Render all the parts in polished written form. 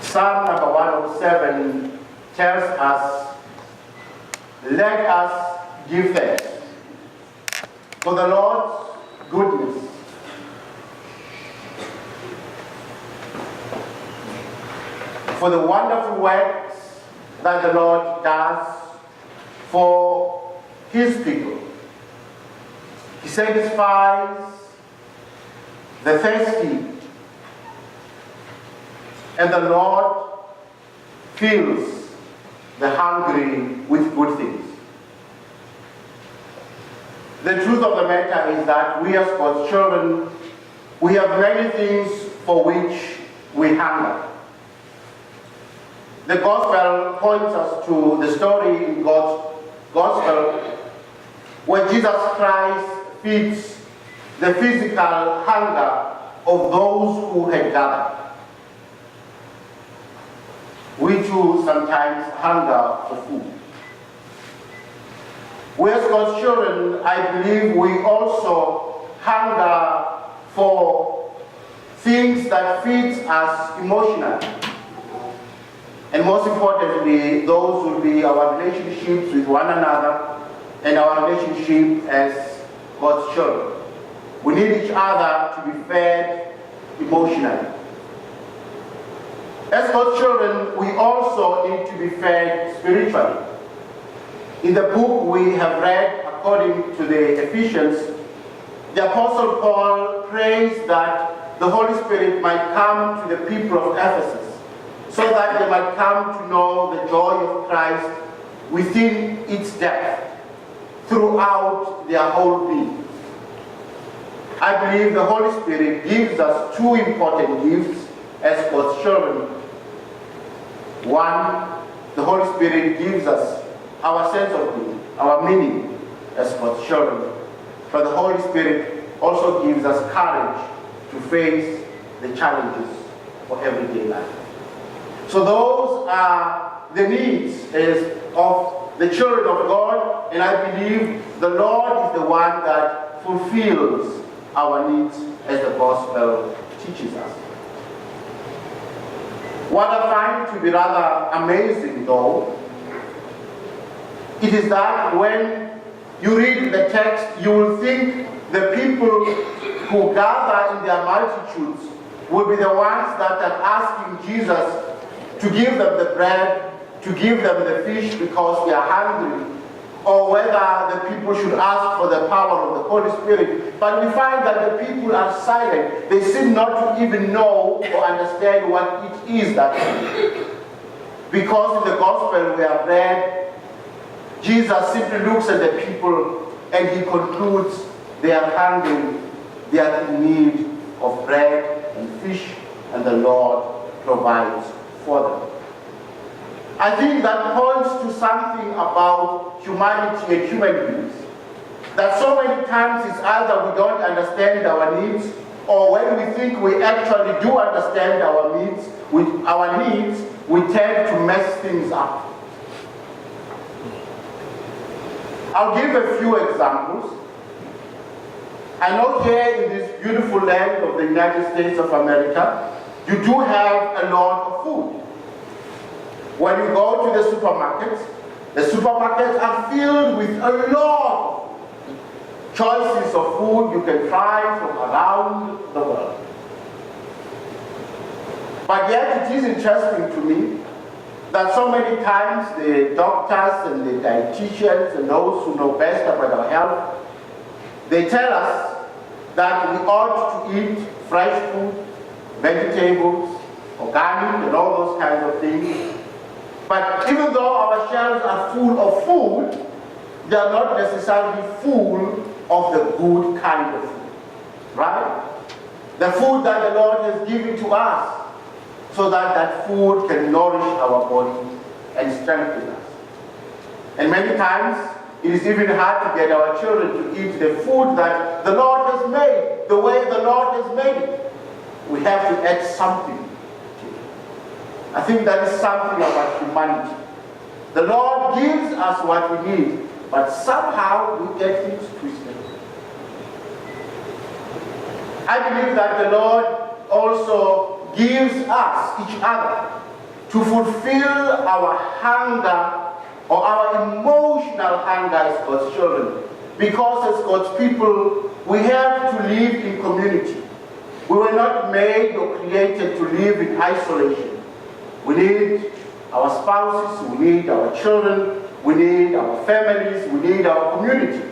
Psalm number 107 tells us, let us give thanks for the Lord's goodness. For the wonderful works that the Lord does for his people. He satisfies the thirsty, and the Lord fills the hungry with good things. The truth of the matter is that we as God's children, we have many things for which we hunger. The gospel points us to the story in God's gospel where Jesus Christ feeds the physical hunger of those who had gathered. We too sometimes hunger for food. We as God's children, I believe we also hunger for things that feed us emotionally. And most importantly, those will be our relationships with one another and our relationship as God's children. We need each other to be fed emotionally. As God's children, we also need to be fed spiritually. In the book we have read, according to the Ephesians, the Apostle Paul prays that the Holy Spirit might come to the people of Ephesus so that they might come to know the joy of Christ within its depth throughout their whole being. I believe the Holy Spirit gives us two important gifts as God's children. One, the Holy Spirit gives us our sense of being, our meaning as God's children. But the Holy Spirit also gives us courage to face the challenges of everyday life. So those are the needs of the children of God, and I believe the Lord is the one that fulfills our needs as the gospel teaches us. What I find to be rather amazing, though, it is that when you read the text, you will think the people who gather in their multitudes will be the ones that are asking Jesus to give them the bread, to give them the fish because they are hungry, or whether the people should ask for the power of the Holy Spirit. But we find that the people are silent. They seem not to even know or understand what it is that they need. Because in the gospel we have read, Jesus simply looks at the people and he concludes they are hungry, they are in need of bread and fish, and the Lord provides for them. I think that points to something about humanity and human beings. That so many times it's either we don't understand our needs, or when we think we actually do understand our needs, we tend to mess things up. I'll give a few examples. I know here in this beautiful land of the United States of America, you do have a lot of food. When you go to the supermarkets are filled with a lot of choices of food you can try from around the world. But yet it is interesting to me that so many times the doctors and the dietitians and those who know best about our health, they tell us that we ought to eat fresh food, vegetables, organic, and all those kinds of things. But even though our shelves are full of food, they are not necessarily full of the good kind of food, right? The food that the Lord has given to us, so that that food can nourish our body and strengthen us. And many times, it is even hard to get our children to eat the food that the Lord has made, the way the Lord has made it. We have to add something to it. I think that is something about humanity. The Lord gives us what we need, but somehow we get things twisted. I believe that the Lord also gives us, each other, to fulfill our hunger or our emotional hunger as God's children. Because as God's people, we have to live in community. We were not made or created to live in isolation. We need our spouses, we need our children, we need our families, we need our community.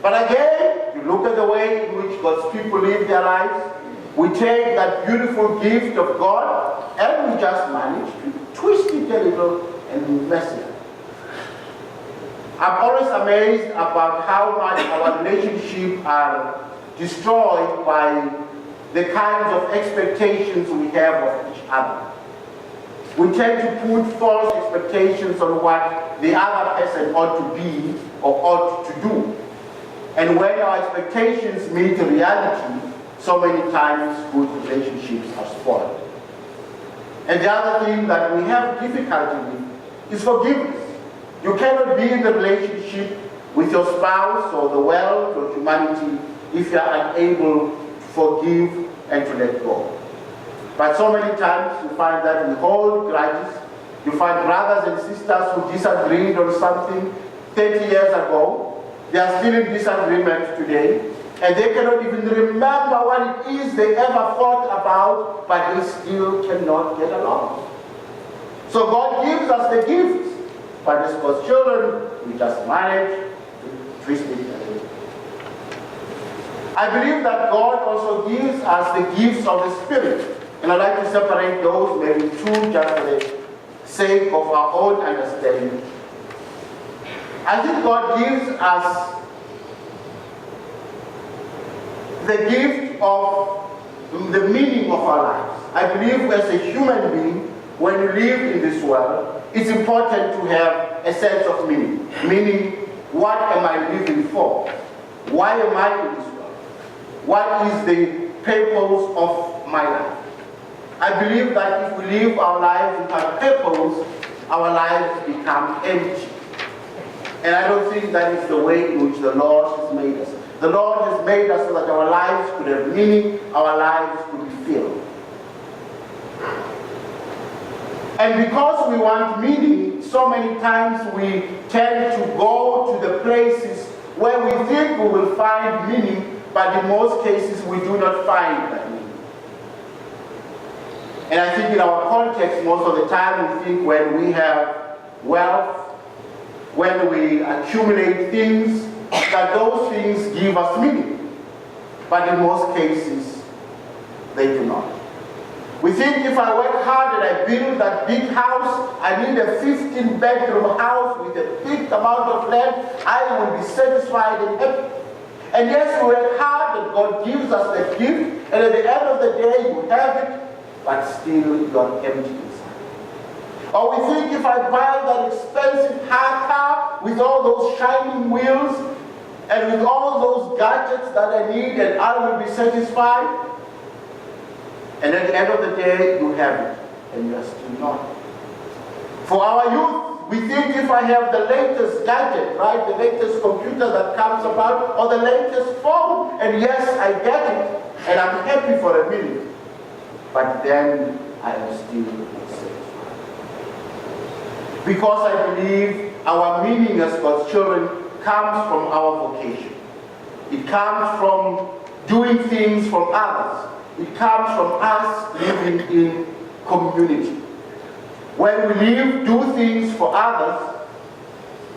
But again, you look at the way in which God's people live their lives, we take that beautiful gift of God and we just manage to twist it a little and mess it up. I'm always amazed about how much our relationships are destroyed by the kinds of expectations we have of each other. We tend to put false expectations on what the other person ought to be or ought to do. And when our expectations meet reality, so many times good relationships are spoiled. And the other thing that we have difficulty with is forgiveness. You cannot be in the relationship with your spouse or the world or humanity if you are unable to forgive and to let go. But so many times you find that we hold grudges. You find brothers and sisters who disagreed on something 30 years ago. They are still in disagreement today. And they cannot even remember what it is they ever thought about, but they still cannot get along. So God gives us the gifts. But as God's children, we just manage to twist it away. I believe that God also gives us the gifts of the Spirit. And I'd like to separate those maybe two just for the sake of our own understanding. I think God gives us the gift of the meaning of our lives. I believe as a human being, when you live in this world, it's important to have a sense of meaning. Meaning, what am I living for? Why am I in this world? What is the purpose of my life? I believe that if we live our lives without purpose, our lives become empty. And I don't think that is the way in which the Lord has made us. The Lord has made us so that our lives could have meaning, our lives could be filled. And because we want meaning, so many times we tend to go to the places where we think we will find meaning, but in most cases we do not find that meaning. And I think in our context, most of the time we think when we have wealth, when we accumulate things, that those things give us meaning. But in most cases, they do not. We think if I work hard and I build that big house, I need a 15-bedroom house with a big amount of land, I will be satisfied and happy. And yes, we work hard and God gives us that gift, and at the end of the day, you have it, but still you are empty inside. Or we think if I buy that expensive car with all those shining wheels and with all those gadgets that I need, and I will be satisfied. And at the end of the day, you have it, and you are still not. For our youth, we think if I have the latest gadget, right, the latest computer that comes about, or the latest phone, and yes, I get it, and I'm happy for a minute, but then I am still not satisfied. Because I believe our meaning as God's children comes from our vocation. It comes from doing things for others. It comes from us living in community. When we do things for others,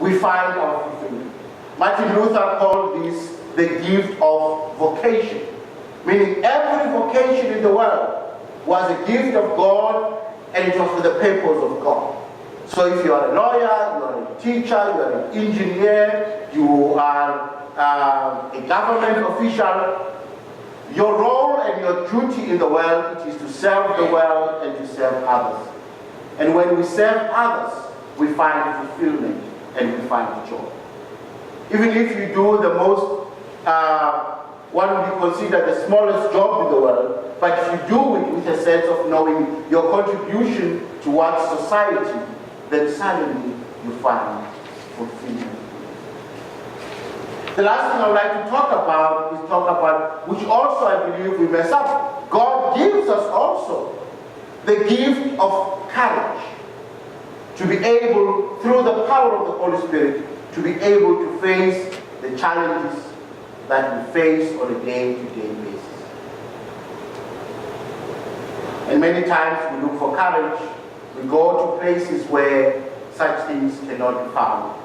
we find our fulfillment. Martin Luther called this the gift of vocation. Meaning every vocation in the world was a gift of God, and it was for the purpose of God. So if you are a lawyer, you are a teacher, you are an engineer, you are a government official, your role and your duty in the world is to serve the world and to serve others. And when we serve others, we find fulfillment and we find joy. Even if you do the most, what would be considered the smallest job in the world, but if you do it with a sense of knowing your contribution towards society, then suddenly you find fulfillment. The last thing I would like to talk about, which also I believe we mess up. God gives us also the gift of courage to be able, through the power of the Holy Spirit, to be able to face the challenges that we face on a day-to-day basis. And many times we look for courage, we go to places where such things cannot be found,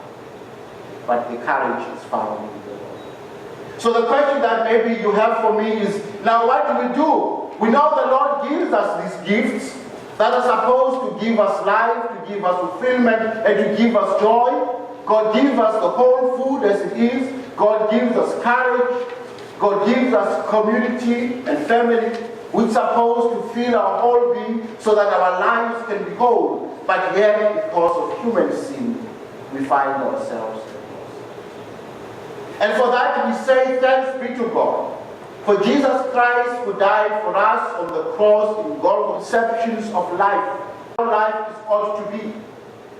but the courage is found in the Lord. So the question that maybe you have for me is, now what do we do? We know the Lord gives us these gifts that are supposed to give us life, to give us fulfillment, and to give us joy. God gives us the whole food as it is. God gives us courage. God gives us community and family, which is supposed to fill our whole being so that our lives can be whole. But yet, because of human sin, we find ourselves lost. And for that we say thanks be to God. For Jesus Christ, who died for us on the cross in Golgotha, conceptions of life. How life is ought to be.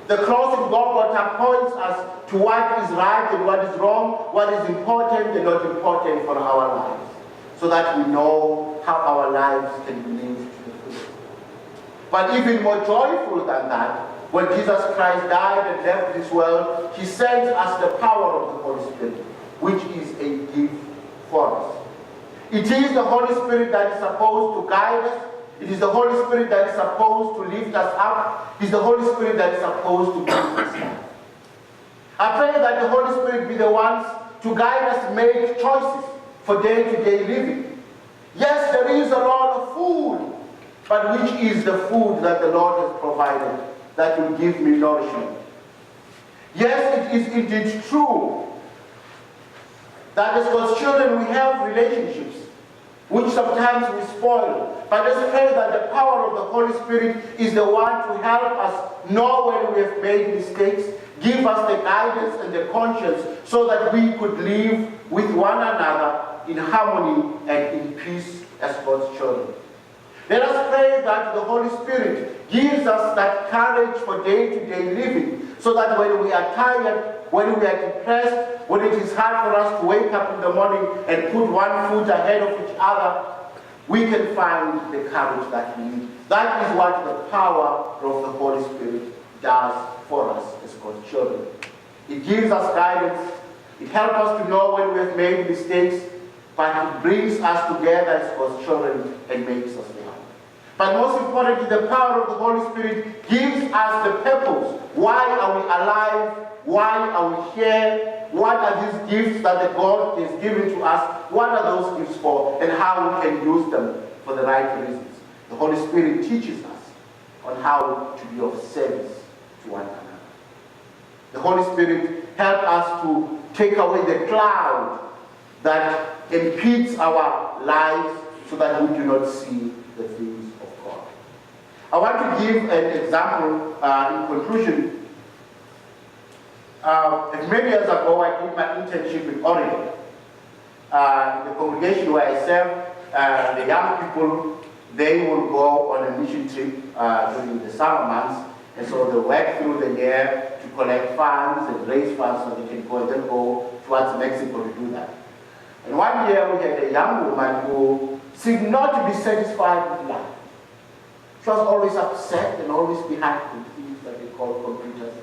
The cross in Golgotha points us to what is right and what is wrong, what is important and not important for our lives, so that we know how our lives can be lived to the full. But even more joyful than that, when Jesus Christ died and left this world, he sent us the power of the Holy Spirit, which is a gift for us. It is the Holy Spirit that is supposed to guide us. It is the Holy Spirit that is supposed to lift us up. It is the Holy Spirit that is supposed to give us life. I pray that the Holy Spirit be the ones to guide us make choices for day-to-day living. Yes, there is a lot of food, but which is the food that the Lord has provided that will give me nourishment? Yes, it is indeed true that as God's children we have relationships which sometimes we spoil. But let's pray that the power of the Holy Spirit is the one to help us know when we have made mistakes, give us the guidance and the conscience so that we could live with one another in harmony and in peace as God's children. Let us pray that the Holy Spirit gives us that courage for day-to-day living, so that when we are tired, when we are depressed, when it is hard for us to wake up in the morning and put one foot ahead of each other, we can find the courage that we need. That is what the power of the Holy Spirit does for us as God's children. It gives us guidance. It helps us to know when we have made mistakes, but it brings us together as God's children and makes us one. But most importantly, the power of the Holy Spirit gives us the purpose. Why are we alive? Why are we here? What are these gifts that the God has given to us? What are those gifts for? And how we can use them for the right reasons. The Holy Spirit teaches us on how to be of service to one another. The Holy Spirit helps us to take away the cloud that impedes our lives so that we do not see the things of God. I want to give an example in conclusion. Many years ago, I did my internship in Oregon. In the congregation where I serve, the young people, they will go on a mission trip during the summer months, and so they work through the year to collect funds and raise funds so they can go and then go towards Mexico to do that. And one year we had a young woman who seemed not to be satisfied with life. She was always upset and always behind the things that they call computers.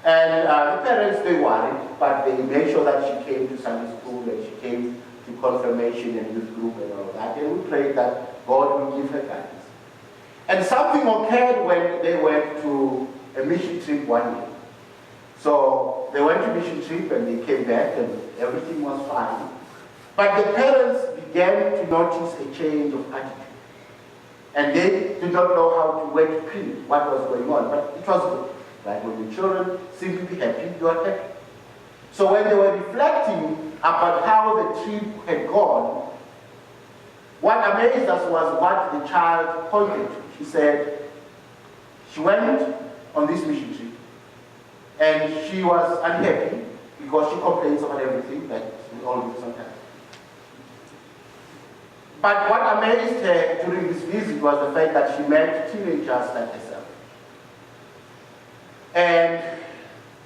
And the parents, they worried, but they made sure that she came to Sunday school and she came to confirmation and youth group and all of that. And we prayed that God will give her guidance. And something occurred when they went to a mission trip one year. So they went to mission trip and they came back and everything was fine. But the parents began to notice a change of attitude. And they did not know how to where to pin what was going on, but it was good. Like when the children seem to be happy, you are happy. So when they were reflecting about how the trip had gone, what amazed us was what the child pointed to. She said she went on this mission trip and she was unhappy because she complains about everything that we all do sometimes. But what amazed her during this visit was the fact that she met teenagers like herself. And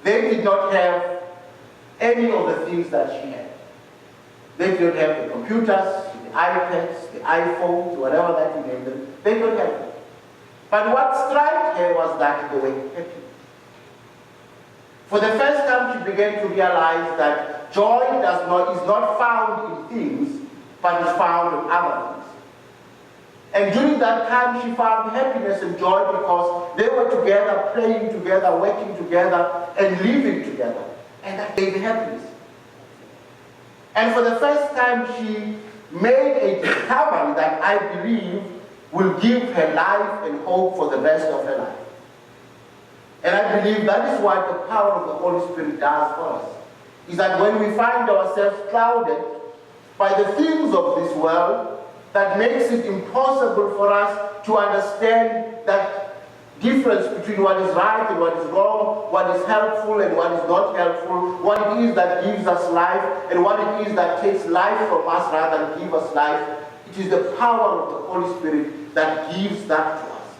they did not have any of the things that she had. They did not have the computers, the iPads, the iPhones, whatever that you name them. They don't have them. But what struck her was that they were happy. For the first time, she began to realize that joy is not found in things, but is found in other things. And during that time, she found happiness and joy because they were together, praying together, working together, and living together. And that gave her happiness. And for the first time, she made a discovery that I believe will give her life and hope for the rest of her life. And I believe that is what the power of the Holy Spirit does for us. Is that when we find ourselves clouded by the things of this world, that makes it impossible for us to understand that difference between what is right and what is wrong, what is helpful and what is not helpful, what it is that gives us life and what it is that takes life from us rather than give us life. It is the power of the Holy Spirit that gives that to us.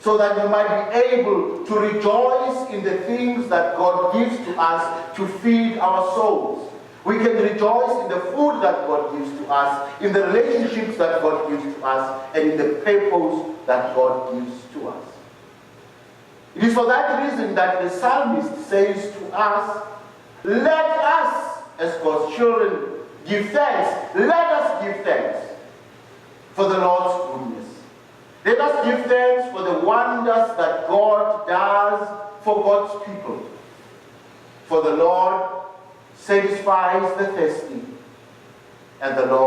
So that we might be able to rejoice in the things that God gives to us to feed our souls. We can rejoice in the food that God gives to us, in the relationships that God gives to us, and in the purpose that God gives to us. It is for that reason that the psalmist says to us, let us, as God's children, give thanks. Let us give thanks for the Lord's goodness. Let us give thanks for the wonders that God does for God's people. For the Lord satisfies the thirsty, and the Lord